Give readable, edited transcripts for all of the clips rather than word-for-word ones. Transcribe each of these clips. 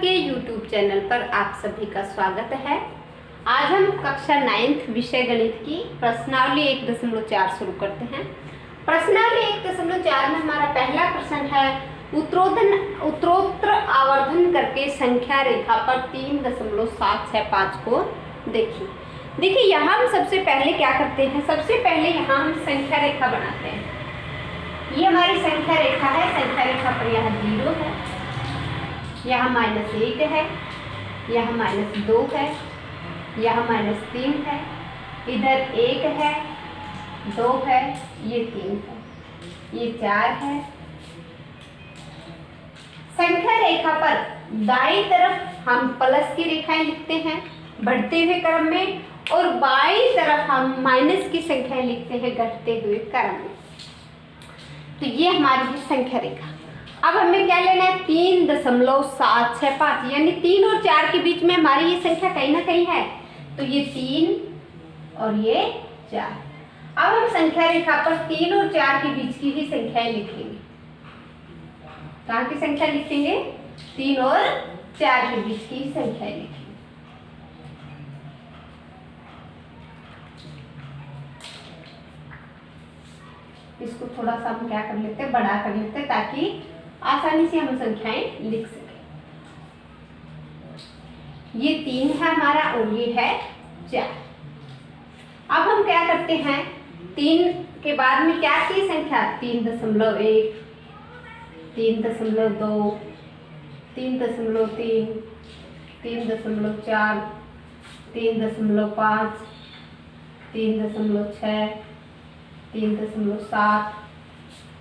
के YouTube channel पर आप सभी का स्वागत है। आज हम कक्षा 9th विषय गणित की प्रश्नावली 1.4 शुरू करते हैं। प्रश्नावली 1.4 में हमारा पहला प्रश्न है, उत्तरोत्तर आवर्धन करके संख्या रेखा पर 3.765 को देखिए यहाँ हम सबसे पहले क्या करते हैं, सबसे पहले यहाँ हम संख्या रेखा बनाते हैं। ये हमारी संख्या रेखा है। संख्या रेखा पर यहाँ 0 है, यहाँ -1 है, यहाँ -2 है, यहाँ -3 है, इधर 1 है, 2 है, ये 3 है, ये 4 है। संख्या रेखा पर दाईं तरफ हम प्लस की रेखाएं लिखते हैं बढ़ते हुए क्रम में, और बाईं तरफ हम माइनस की संख्याएं लिखते हैं घटते हुए क्रम में। तो ये हमारी है संख्या रेखा। अब हमें क्या लेना है, 3.765, यानी 3 और 4 के बीच में हमारी ये संख्या कहीं ना कहीं है, तो ये 3 और ये 4। अब हम संख्या रेखा पर 3 और 4 के बीच की ही संख्याएं लिखेंगे। कहाँ की संख्या लिखेंगे, 3 और 4 के बीच की ही संख्याएं लिखेंगे। इसको थोड़ा सा हम क्या कर लेते हैं, बड़ा कर लेते हैं, ताकि आसानी से हम संख्याएं लिख सकें। ये 3 है हमारा और ये है 4। अब हम क्या करते हैं, 3 के बाद में क्या की संख्या, 3.1, 3.2, 3.3, 3.4, 3.5, 3.6, 3.7,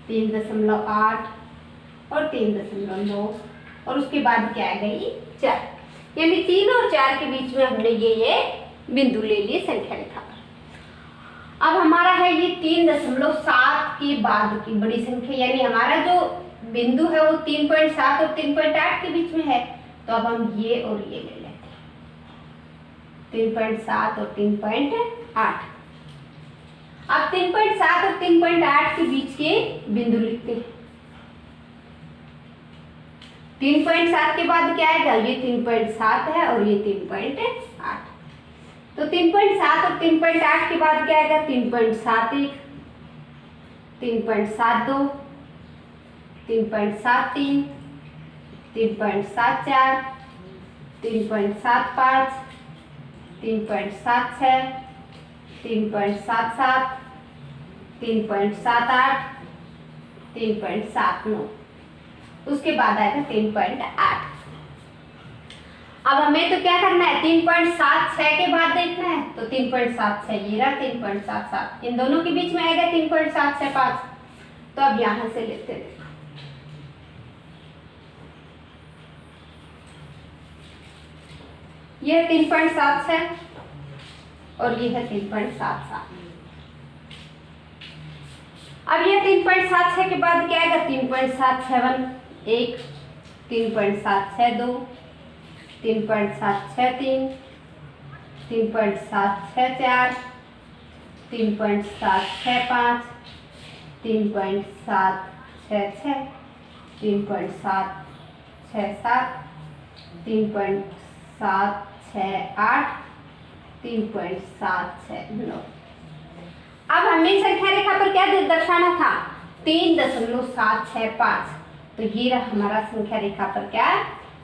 3.8 और 3.9, और उसके बाद क्या आ गई 4, यानी 3 और 4 के बीच में हमने ये बिंदु ले लिए संख्या रेखा पर। अब हमारा है ये 3.7 के बाद की बड़ी संख्या, यानी हमारा जो बिंदु है वो 3.7 और 3.8 के बीच में है, तो अब हम ये और ये ले लेते हैं, 3.7 और 3.8। अब 3.7 और 3.8 के बीच के बिंदु लिखते हैं। 3.7 के बाद क्या आएगा, ये 3.7 है और ये 3.8, तो 3.7 और 3.8 के बाद क्या आएगा, 3.71, 3.72, 3.73, 3.74, 3.75, 3.76, 3.77, 3.78, 3.79, उसके बाद आएगा 3.8। अब हमें तो क्या करना है, 3.76 के बाद देखना है, तो 3.76 ये रहा, 3.77 इन दोनों के बीच में आएगा 3.765, तो अब यहां से लेते हैं। यह 3.76 और ये है 3.77। अब ये 3.76 के बाद क्या आएगा, 3.771, 3.762, 3.763, 3.764, 3.765, 3.766, 3.767, 3.768, 3.769। अब हमें संख्या रेखा पर क्या दर्शाना था, 3.765, तो ये रहा हमारा संख्या रेखा पर क्या,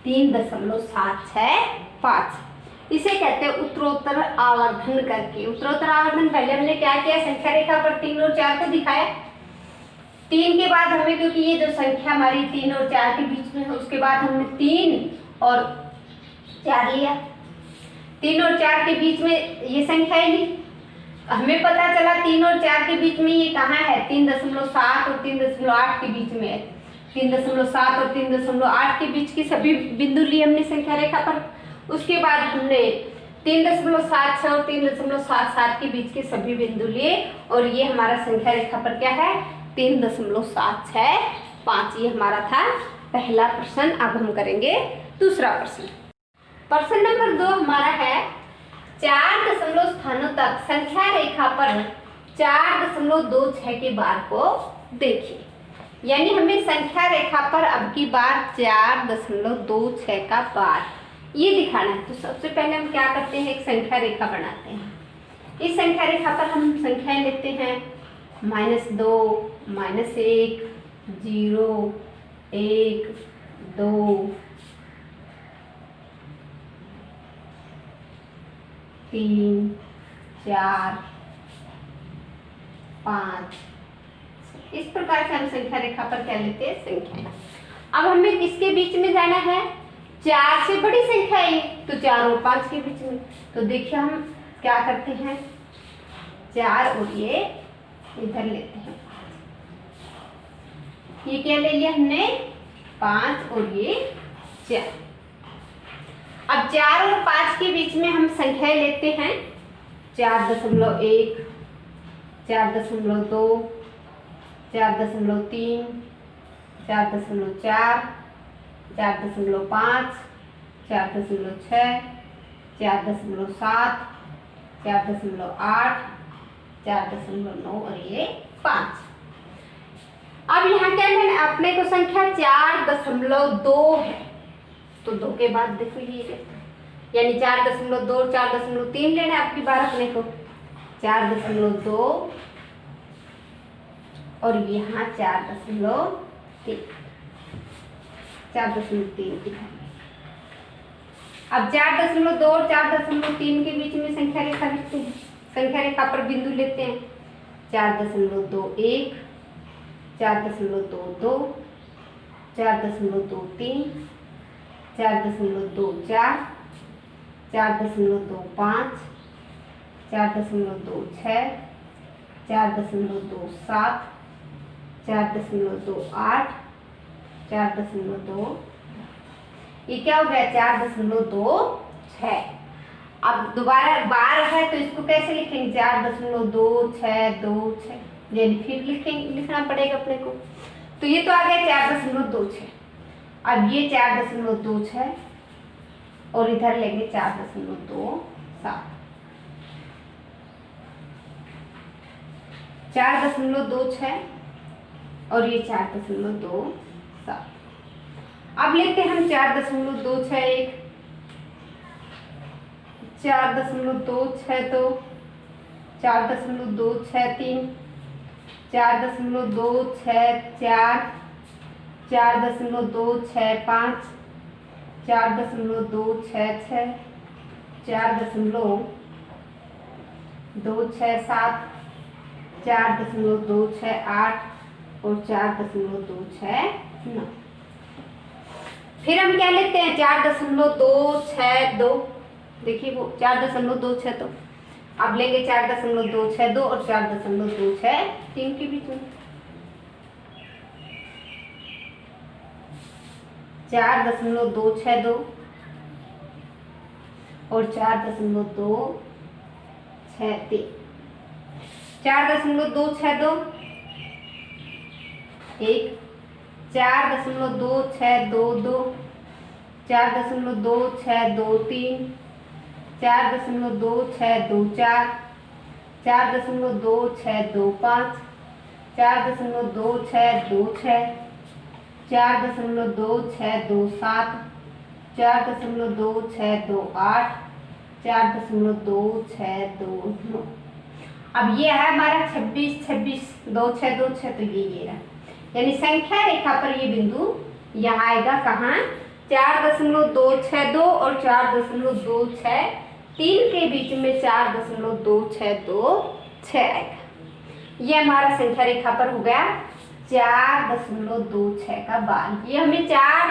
3.765। इसे कहते हैं उत्तरोत्तर आवर्धन करके। उत्तरोत्तर आवर्धन पहले हमने क्या किया, संख्या रेखा पर 3 और 4 को दिखाया। 3 के बाद हमें, क्योंकि ये जो संख्या हमारी 3 और 4 के बीच में है, उसके बाद हमने 3 और 4 लिया। 3 और 4 के बीच में ये संख्याएं ली, हमें पता चला 3 और 4 के बीच में ये कहाँ है, 3.7 और 3.8 के बीच में है। 3.7 और 3.8 के बीच की सभी बिंदु लिए हमने संख्या रेखा पर। उसके बाद हमने 3.76 और 3.77 के बीच के सभी बिंदु लिए, और ये हमारा संख्या रेखा पर क्या है, 3.765। ये हमारा था पहला प्रश्न। अब हम करेंगे दूसरा प्रश्न। प्रश्न नंबर 2 हमारा है, 4 दशमलव स्थानों तक संख्या रेखा पर 4.26 के बार को देखिए। यानी हमें संख्या रेखा पर अब की बार 4.26 का बार ये दिखाना है। तो सबसे पहले हम क्या करते हैं, एक संख्या रेखा बनाते हैं। इस संख्या रेखा पर हम संख्याएं लेते हैं, -2, -1, 0, 1, 2, 3, 4, 5। इस प्रकार से हम संख्या रेखा पर क्या लेते हैं, संख्या। अब हमें किसके बीच में जाना है, 4 से बड़ी संख्या है तो 4 और 5 के बीच में। तो देखिए हम क्या करते हैं, 4 और ये इधर लेते हैं, ये क्या ले लिया हमने, 5 और ये 4। अब 4 और 5 के बीच में हम संख्याएं लेते हैं, 4.1, 4.2, 4.3, 4.4, 4.5, 4.6, 4.7, 4.8, 4.9 और ये 5। अब यहाँ क्या लेना, अपने को संख्या 4.2 है तो 2 के बाद देखो ये यानी 4.2 और 4.3 लेना है आपकी बार अपने को, 4.2 और यहाँ 4.3 दिखाएंगे। अब 4.2 और 4.3 के बीच में संख्या रेखा लिखते हैं, संख्या रेखा पर बिंदु लेते हैं, 4.21, 4.22, 4.23, 4.24, 4.25, 4.26, 4.27, 4.28, 4.2, ये क्या हो गया, 4.26। अब दोबारा बार है तो इसको कैसे लिखेंगे, 4.2626, यानी फिर लिखना पड़ेगा अपने को। तो ये तो आ गया 4.26। अब ये 4.26 और इधर लेंगे 4.27, 4.26 और ये 4.27। अब लेते हैं हम 4.261, 4.262, 4.263, 4.264, 4.265, 4.266, 4.267, 4.268 और 4.269। फिर हम क्या लेते हैं, 4.262, देखिए वो 4.262। अब लेंगे 4.262 और 4.263 के बीच में, 4.262 और 4.263, 4.262 एक, 4.2622, 4.2623, 4.2624, 4.2625, 4.2626, 4.2627, 4.2628, 4.2629। अब ये है हमारा 26, 26, 2626, तो ये रहा, यानी संख्या रेखा पर ये बिंदु यहाँ आएगा, कहाँ, 4.262 और 4.263 के बीच में 4.2626 आएगा। ये हमारा संख्या रेखा पर हो गया 4.26 का बार। ये हमें 4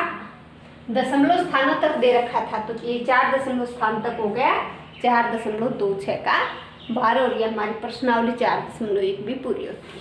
दशमलव स्थानों तक दे रखा था, तो ये 4 दशमलव स्थान तक हो गया 4.26 का बार और ये हमारी प्रश्नावली 4.1 भी पूरी होती है।